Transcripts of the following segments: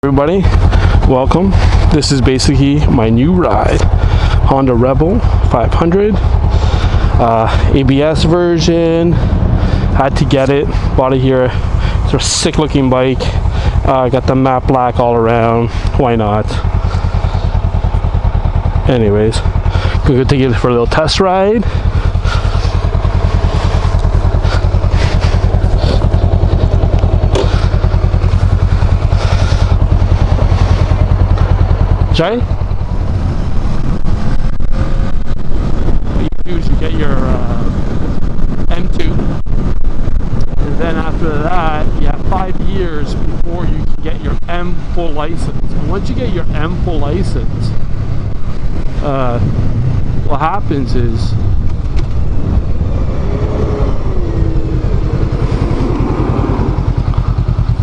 Everybody, welcome. This is basically my new ride, Honda Rebel 500, ABS version. Had to get it, bought it here. It's a sick looking bike. Got the matte black all around, why not? Anyways, gonna go take it for a little test ride. What you do is you get your M2, and then after that you have 5 years before you can get your M full license. And once you get your M full license, what happens is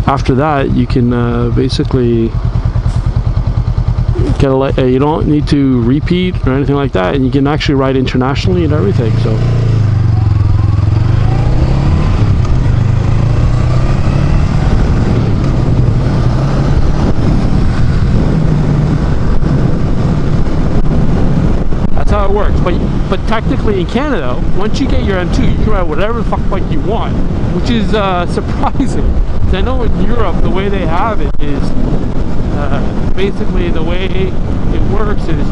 after that you can basically you don't need to repeat or anything like that, and you can actually ride internationally and everything. So that's how it works. But technically in Canada, once you get your M2, you can ride whatever the fuck bike you want, which is surprising. I know in Europe the way they have it is basically the way it works is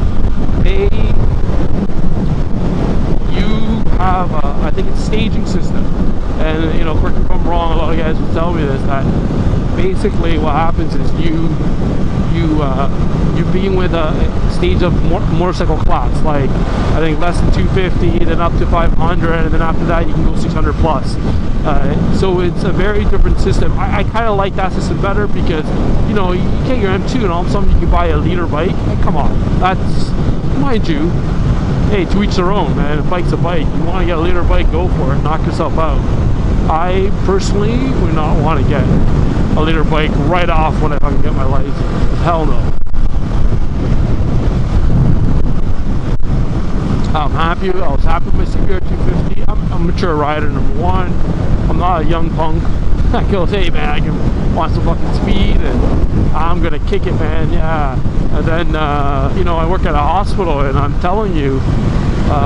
you have I think it's staging system, and correct me if I'm wrong, a lot of guys will tell me this, that basically what happens is you're being with a stage of motorcycle class, like I think less than 250, then up to 500, and then after that you can go 600 plus. So it's a very different system. I kind of like that system better because you get your M2 and all of a sudden you can buy a liter bike. Hey, come on, that's, mind you, hey, to each their own, man. A bike's a bike. You want to get a liter bike, go for it, knock yourself out. I personally would not want to get a liter bike right off when I fucking get my license. Hell no. I'm happy. I was happy with my CBR 250. I'm a mature rider, number one. I'm not a young punk that goes, hey man, I can want some fucking speed and I'm gonna kick it, man. Yeah. And then I work at a hospital, and I'm telling you,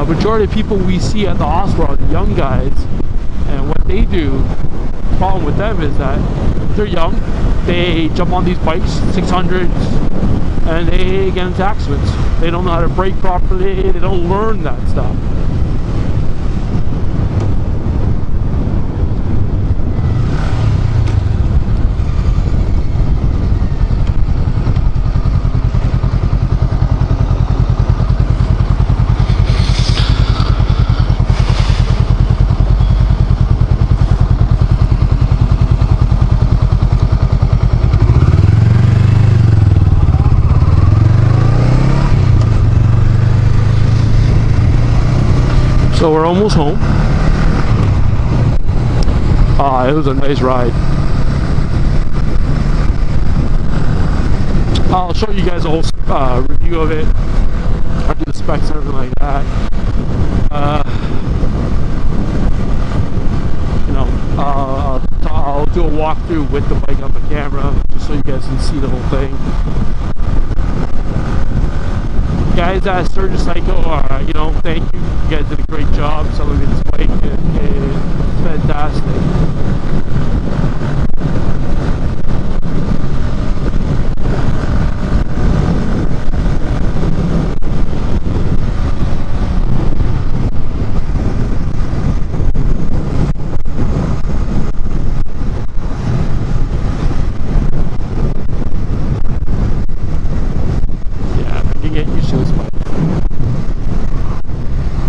majority of people we see at the hospital are the young guys, and what they do, the problem with them is that they're young, they jump on these bikes, 600s, and they get into accidents. They don't know how to brake properly, they don't learn that stuff. So we're almost home. It was a nice ride. I'll show you guys a whole review of it. I'll do the specs and everything like that. I'll do a walkthrough with the bike on the camera, just so you guys can see the whole thing. Guys at Surgeon Psycho, thank you. You guys did a great job selling me this bike. It's fantastic.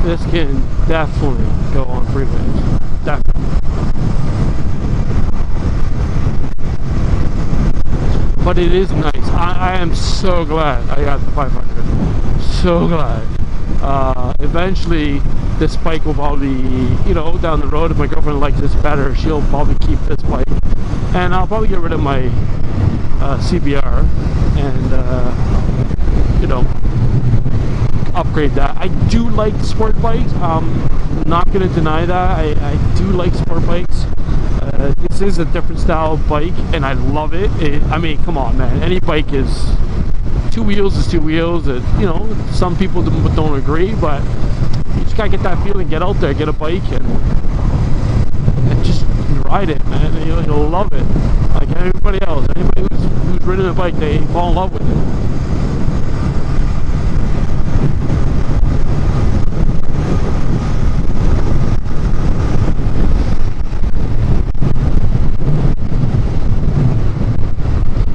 This can definitely go on freeways. Definitely. But it is nice. I am so glad I got the 500. So glad. Eventually, this bike will probably, down the road, if my girlfriend likes this better, she'll probably keep this bike. And I'll probably get rid of my CBR and, upgrade that. I do like sport bikes. I'm not going to deny that. I do like sport bikes. this is a different style bike, and I love it. I mean, come on, man. Any bike is two wheels is two wheels. You know, some people don't agree, but you just gotta get that feeling. Get out there, get a bike, and just ride it, man. And you'll love it. Like everybody else, anybody who's ridden a bike, they fall in love with it.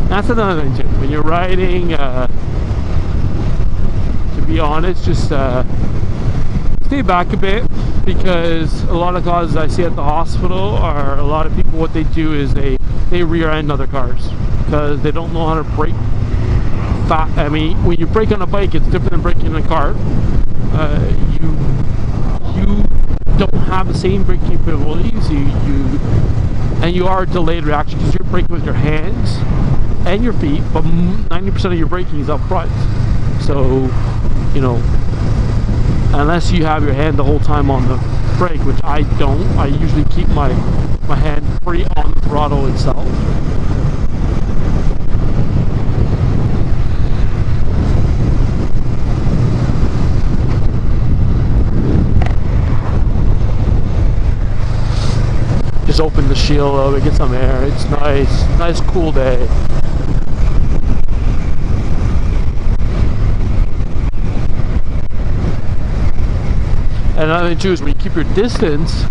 That's another thing too. When you're riding, to be honest, just stay back a bit, because a lot of cars I see at the hospital are a lot of people. What they do is they rear end other cars because they don't know how to brake. I mean, when you brake on a bike, it's different than braking in a car. You don't have the same brake capabilities. You are a delayed reaction because you're braking with your hands and your feet, but 90% of your braking is up front. So, you know, unless you have your hand the whole time on the brake, which I don't, I usually keep my hand free on the throttle itself. Just open the shield a little bit, get some air. It's nice cool day. And another thing too is when you keep your distance,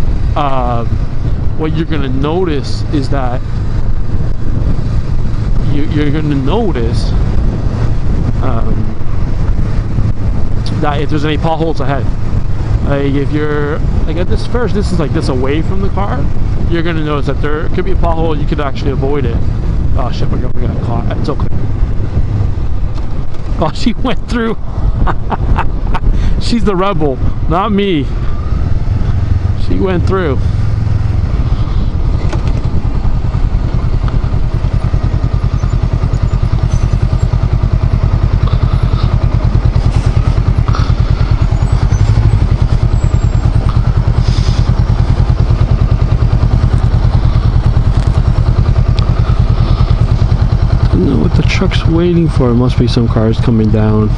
what you're gonna notice is that you're gonna notice that if there's any potholes ahead. Like if you're like at this first distance like this away from the car, you're gonna notice that there could be a pothole. You could actually avoid it. Oh shit, we're gonna get caught. It's okay. Oh, she went through. She's the rebel, not me. She went through. I don't know what the truck's waiting for. It must be some cars coming down.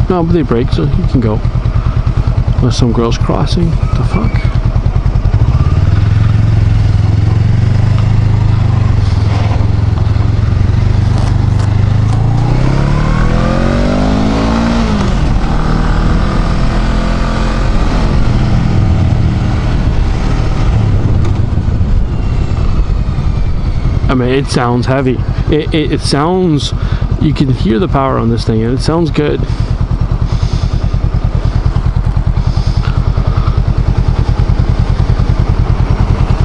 No, but they brake, so you can go. Unless some girl's crossing. What the fuck? I mean, it sounds heavy. It sounds, you can hear the power on this thing, and it sounds good.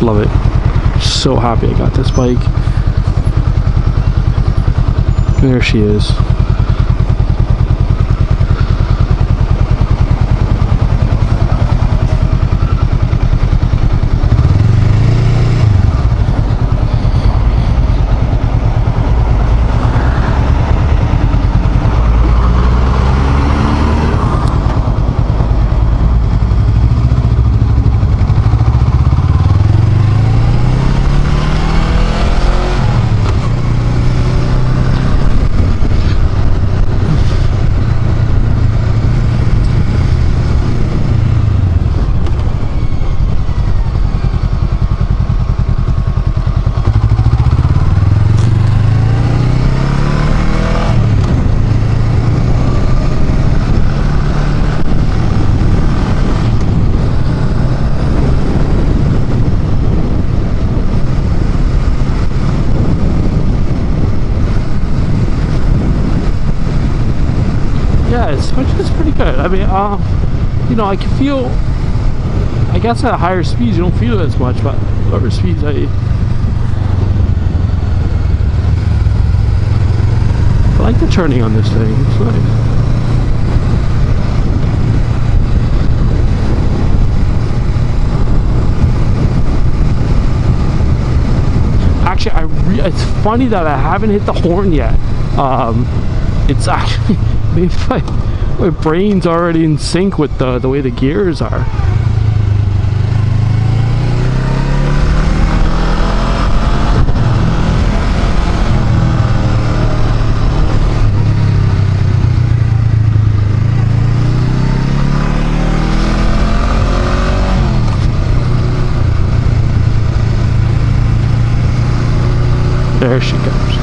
Love it. So happy I got this bike. There she is. It's pretty good. I mean, you know, I can feel, I guess at higher speeds you don't feel it as much, but lower speeds I like the turning on this thing. It's nice. Actually, it's funny that I haven't hit the horn yet. It's actually, maybe my brain's already in sync with the way the gears are. There she comes.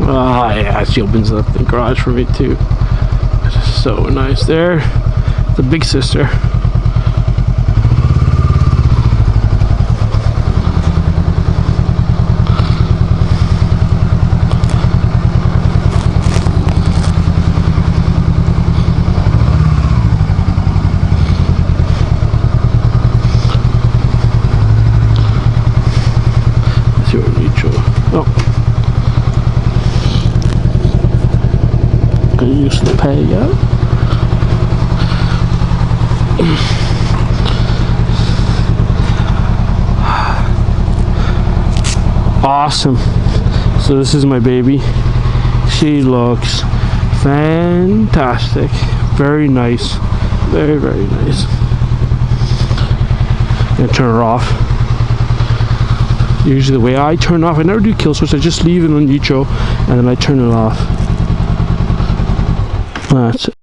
Ah, yeah, she opens up the garage for me too. It's so nice there. The big sister. Zero neutral. Oh. Gonna use the payout. Awesome. So this is my baby. She looks fantastic. Very nice. Very, very nice. I'm gonna turn her off. Usually the way I turn it off, I never do kill switch. I just leave it on neutral and then I turn it off. That's it.